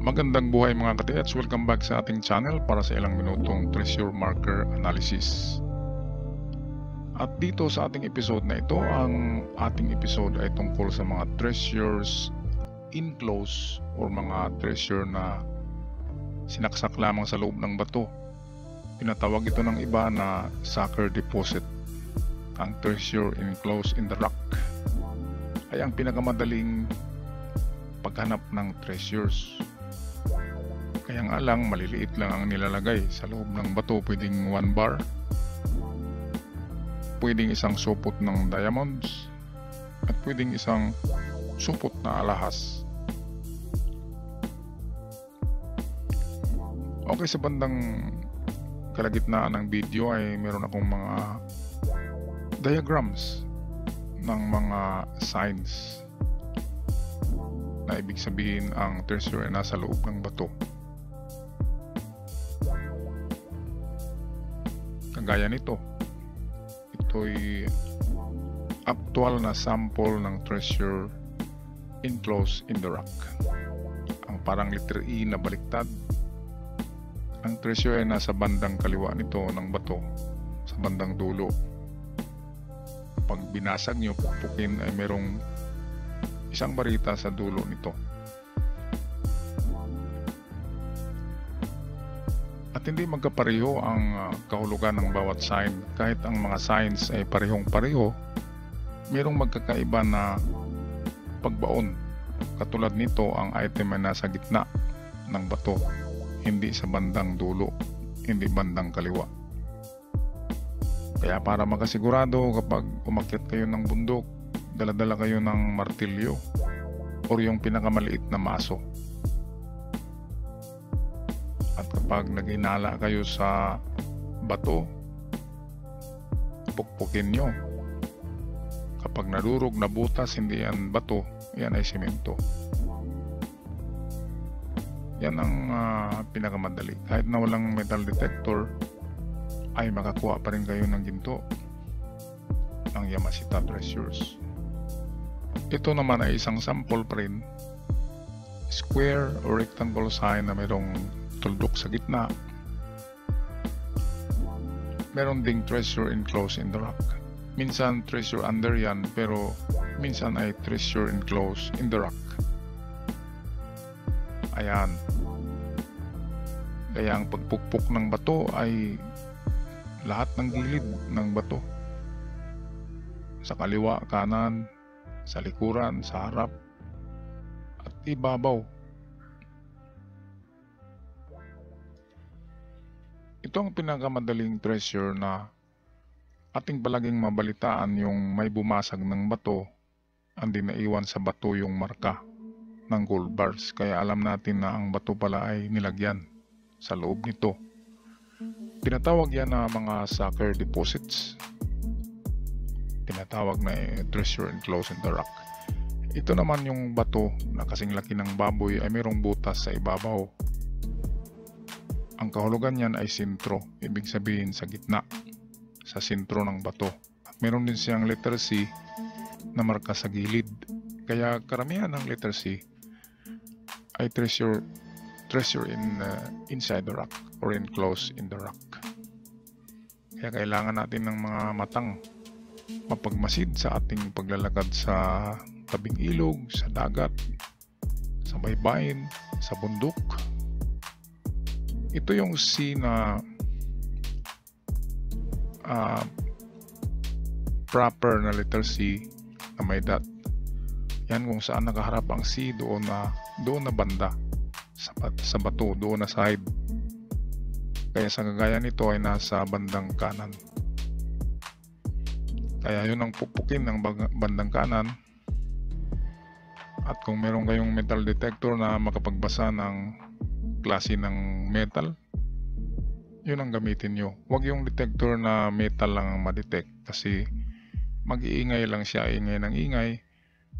Magandang buhay mga katiats, welcome back sa ating channel para sa ilang minutong treasure marker analysis. At dito sa ating episode na ito, ang ating episode ay tungkol sa mga treasures enclosed o mga treasure na sinaksak lamang sa loob ng bato. Tinatawag ito ng iba na sucker deposit. Ang treasure enclosed in the rock ay ang pinakamadaling paghanap ng treasures. Kaya nga lang, maliliit lang ang nilalagay sa loob ng bato. Pwedeng 1 bar, pwedeng isang supot ng diamonds, at pwedeng isang supot na alahas. Okay, sa bandang kalagitnaan ng video ay meron akong mga diagrams ng mga signs na ibig sabihin ang treasure ay nasa loob ng bato. Kagaya nito, ito'y actual na sample ng treasure enclosed in the rock. Ang parang letter E na baliktad. Ang treasure ay nasa bandang kaliwa nito ng bato, sa bandang dulo. Pag binasag nyo, pupukin, ay merong isang barita sa dulo nito. At hindi magkapareho ang kahulugan ng bawat sign. Kahit ang mga signs ay parehong-pareho, mayroong magkakaiba na pagbaon. Katulad nito, ang item ay nasa gitna ng bato, hindi sa bandang dulo, hindi bandang kaliwa. Kaya para makasigurado, kapag umakyat kayo ng bundok, dala-dala kayo ng martilyo o yung pinakamaliit na maso. At kapag naghinala kayo sa bato, pukpukin nyo. Kapag nadurog na butas, hindi yan bato, yan ay simento. Yan ang pinakamadali. Kahit na walang metal detector, ay makakuha pa rin kayo ng ginto, ng Yamashita treasures. Ito naman ay isang sample pa rin. Square or rectangle sign na mayroong tuldok sa gitna. Meron ding treasure enclosed in the rock. Minsan treasure under yan, pero minsan ay treasure enclosed in the rock. Ayan. Kaya ang pagpukpok ng bato ay lahat ng gilid ng bato. Sa kaliwa, kanan, sa likuran, sa harap, at ibabaw. Ito ang pinakamadaling treasure na ating palaging mabalitaan, yung may bumasag ng bato, ang dinaiwan sa bato yung marka ng gold bars. Kaya alam natin na ang bato pala ay nilagyan sa loob nito. Tinatawag yan na mga sucker deposits. Tinatawag na treasure enclosed in the rock. Ito naman yung bato na kasing laki ng baboy ay mayroong butas sa ibabaw. Ang kahulugan niyan ay sentro, ibig sabihin sa gitna, sa sentro ng bato. At meron din siyang letter C na marka sa gilid. Kaya karamihan ng letter C ay treasure inside the rock or enclosed in the rock. Kaya kailangan natin ng mga matang mapagmasid sa ating paglalakad sa tabing ilog, sa dagat, sa baybayin, sa bundok. Ito yung C na proper na letter C na may dot. Yan kung saan nakaharap ang C, doon na banda sa bato, doon na side. Kaya sa kagaya nito ay nasa bandang kanan. Kaya yun ang pupukin ng bandang kanan. At kung meron kayong metal detector na makapagbasa ng klase ng metal, yun ang gamitin nyo. Huwag yung detector na metal lang ang ma-detect, kasi mag-iingay lang siya, ingay ng ingay,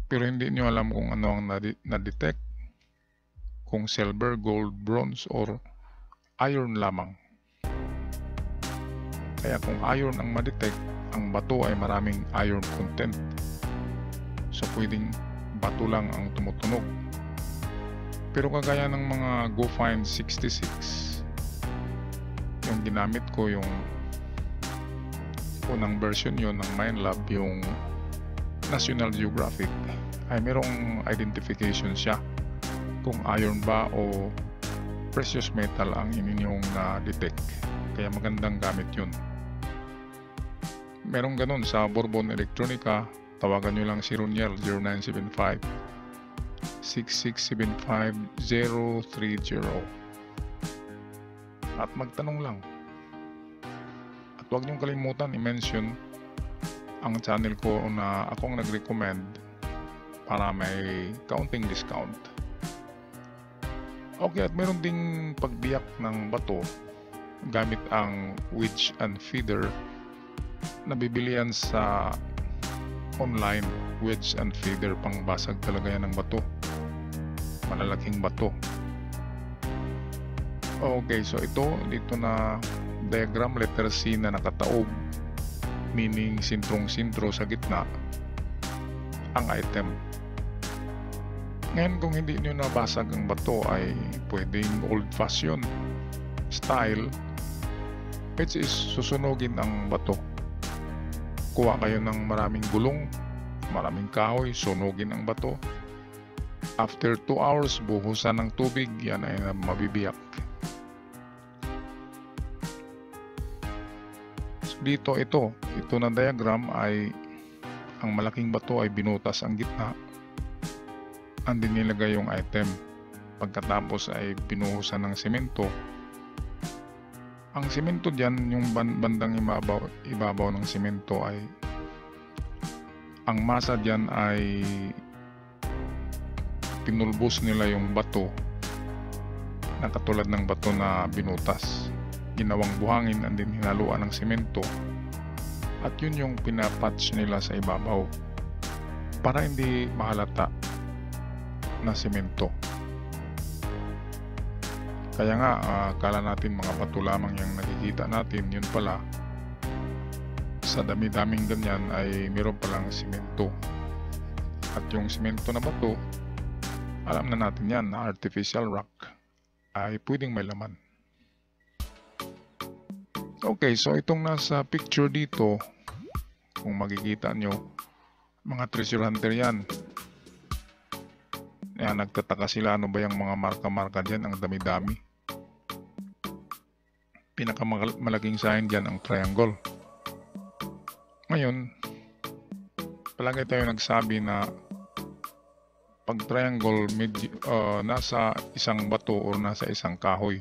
pero hindi nyo alam kung ano ang na-detect, kung silver, gold, bronze, or iron lamang. Kaya kung iron ang ma-detect, ang bato ay maraming iron content. So pwedeng bato lang ang tumutunog, Pero kagaya ng mga GoFind 66, yung ginamit ko, yung unang version yun ng Minelab, yung National Geographic, ay merong identification siya kung iron ba o precious metal ang ininyong na-detect. Kaya magandang gamit yun. Merong ganun sa Bourbon Electronica. Tawagan nyo lang si Roniel 0975 6675 030 at magtanong lang. At huwag niyong kalimutan i-mention ang channel ko na akong nag-recommend para may kaunting discount. Okay, at meron ding pagbiyak ng bato gamit ang wedge and feeder na bibilian sa online. Wedge and feeder, pang basag talaga yan ng bato, malalaking bato. Okay, so dito na diagram letter C na nakataob, meaning sintrong-sintro sa gitna ang item. Ngayon, kung hindi nyo nabasag ang bato, ay pwedeng old-fashioned style, which is susunugin ang bato. Kuha kayo ng maraming gulong, maraming kahoy, sunugin ang bato. After 2 hours, buhusan ng tubig, yan ay mabibiyak. So dito ito na diagram ay ang malaking bato ay binutas ang gitna, andin nilagay yung item. Pagkatapos ay binuhusan ng semento. Ang semento dyan, yung bandang ibabaw ng semento, ay ang masa dyan ay pinulbos nila yung bato na katulad ng bato na binutas. Ginawang buhangin, andin hinaluan ng semento, at yun yung pinapatch nila sa ibabaw para hindi mahalata na semento. Kaya nga, akala natin mga bato lamang yung nakikita natin, yun pala sa dami-daming ganyan ay meron palang semento. At yung semento na bato, alam na natin yan na artificial rock, ay pwedeng may laman. Okay, so itong nasa picture dito, kung makikita nyo, mga treasure hunter yan. Yan, nagtataka sila, ano ba yung mga marka-marka dyan, ang dami-dami. Pinakamalaking sign dyan ang triangle. Ngayon, palagi tayo nagsabi na pag triangle nasa isang bato o nasa isang kahoy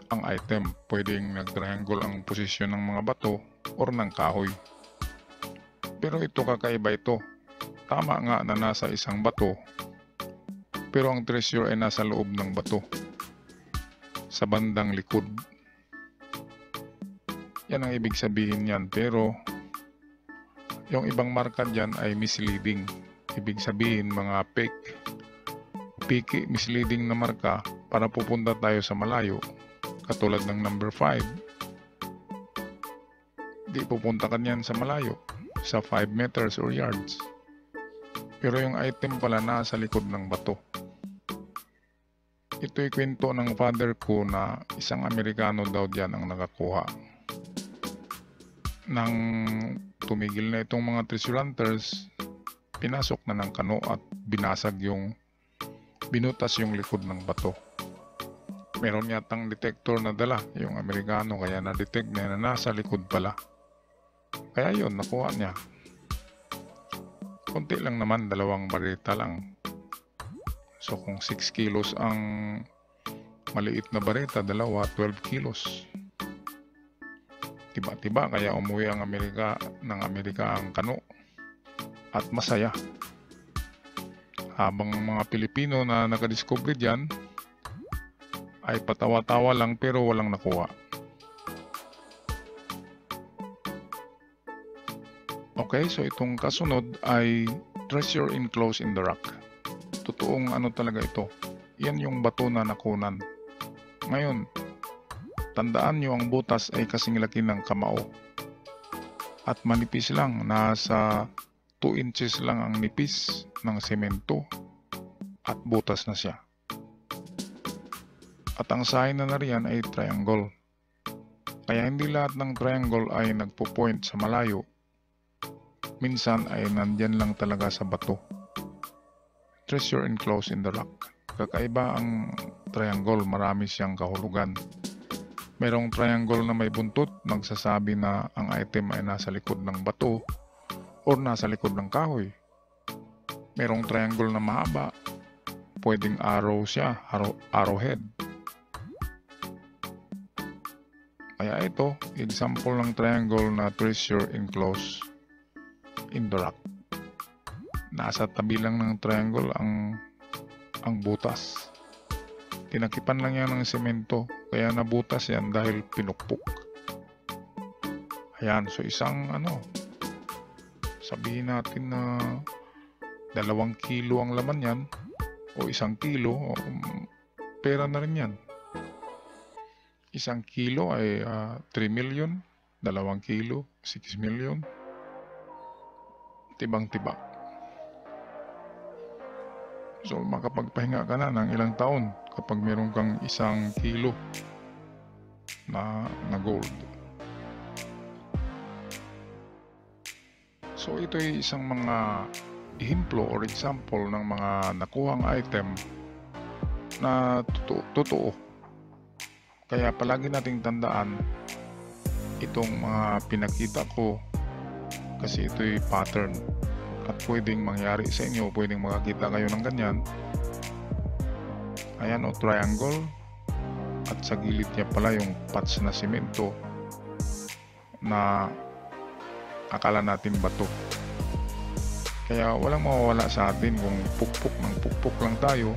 ang item, pwedeng nag-triangle ang posisyon ng mga bato or ng kahoy. Pero ito, kakaiba ito. Tama nga na nasa isang bato, pero ang treasure ay nasa loob ng bato, sa bandang likod. Yan ang ibig sabihin yan, pero yung ibang marka dyan ay misleading. Ibig sabihin mga fake, misleading na marka para pupunta tayo sa malayo, katulad ng number 5. Di pupunta ka niyan sa malayo, sa 5 meters or yards, pero yung item pala nasa likod ng bato. Ito'y kwento ng father ko na isang Amerikano daw dyan ang nakakuha. Nang tumigil na itong mga treasure hunters, pinasok na ng kano at binutas yung likod ng bato. Meron yatang detector na dala yung Amerikano, kaya na-detect niya na nasa likod pala. Kaya yun, nakuha niya. Konti lang naman, 2 bareta lang. So kung 6 kilos ang maliit na bareta, 12 kilos. Tiba-tiba, kaya umuwi ang Amerika ang kano at masaya. Habang mga Pilipino na nakadiscover dyan ay patawa-tawa lang pero walang nakuha. Okay, so itong kasunod ay treasure enclosed in the rock. Totoong ano talaga ito. Yan yung bato na nakunan. Ngayon, tandaan nyo, ang butas ay kasing laki ng kamao. At manipis lang, nasa 2 inches lang ang nipis ng semento at butas na siya. At ang sign na nariyan ay triangle. Kaya hindi lahat ng triangle ay nagpo-point sa malayo. Minsan ay nandyan lang talaga sa bato. Treasure enclosed in the rock. Kakaiba ang triangle, marami siyang kahulugan. Merong triangle na may buntot, nagsasabi na ang item ay nasa likod ng bato o nasa likod ng kahoy. Merong triangle na mahaba, pwedeng arrow siya, arrowhead. Kaya ito, example ng triangle na treasure enclosed in the rock. Nasa tabi lang ng triangle ang butas. Tinakipan lang yan ng semento, kaya nabutas yan dahil pinukpok. Ayan, so isang sabihin natin na 2 kilo ang laman yan, o 1 kilo, pera na rin yan. 1 kilo ay 3 million, 2 kilo, 6 million. Tibang-tiba. So makapagpahinga ka na ng ilang taon kapag meron kang 1 kilo na gold. So ito ay isang mga ehemplo or example ng mga nakuhang item na totoo. Kaya palagi nating tandaan itong mga pinakita ko kasi ito'y pattern. At pwedeng mangyari sa inyo, pwedeng makakita kayo ng ganyan. Ayan triangle. At sa gilid niya pala yung patch na simento na akala natin bato. Kaya walang mawawala sa atin kung pukpok lang tayo.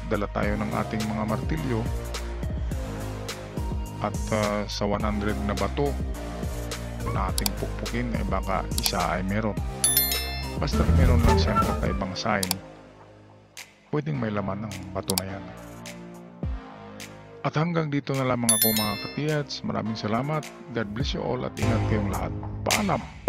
Dala tayo ng ating mga martilyo. At sa 100 na bato na ating pukpukin ay baka isa ay meron. Basta meron lang siyang kakaibang sign, pwedeng may laman ng bato na yan. At hanggang dito na lamang ako mga katiyats. Maraming salamat. God bless you all at ingat kayong lahat. Paalam!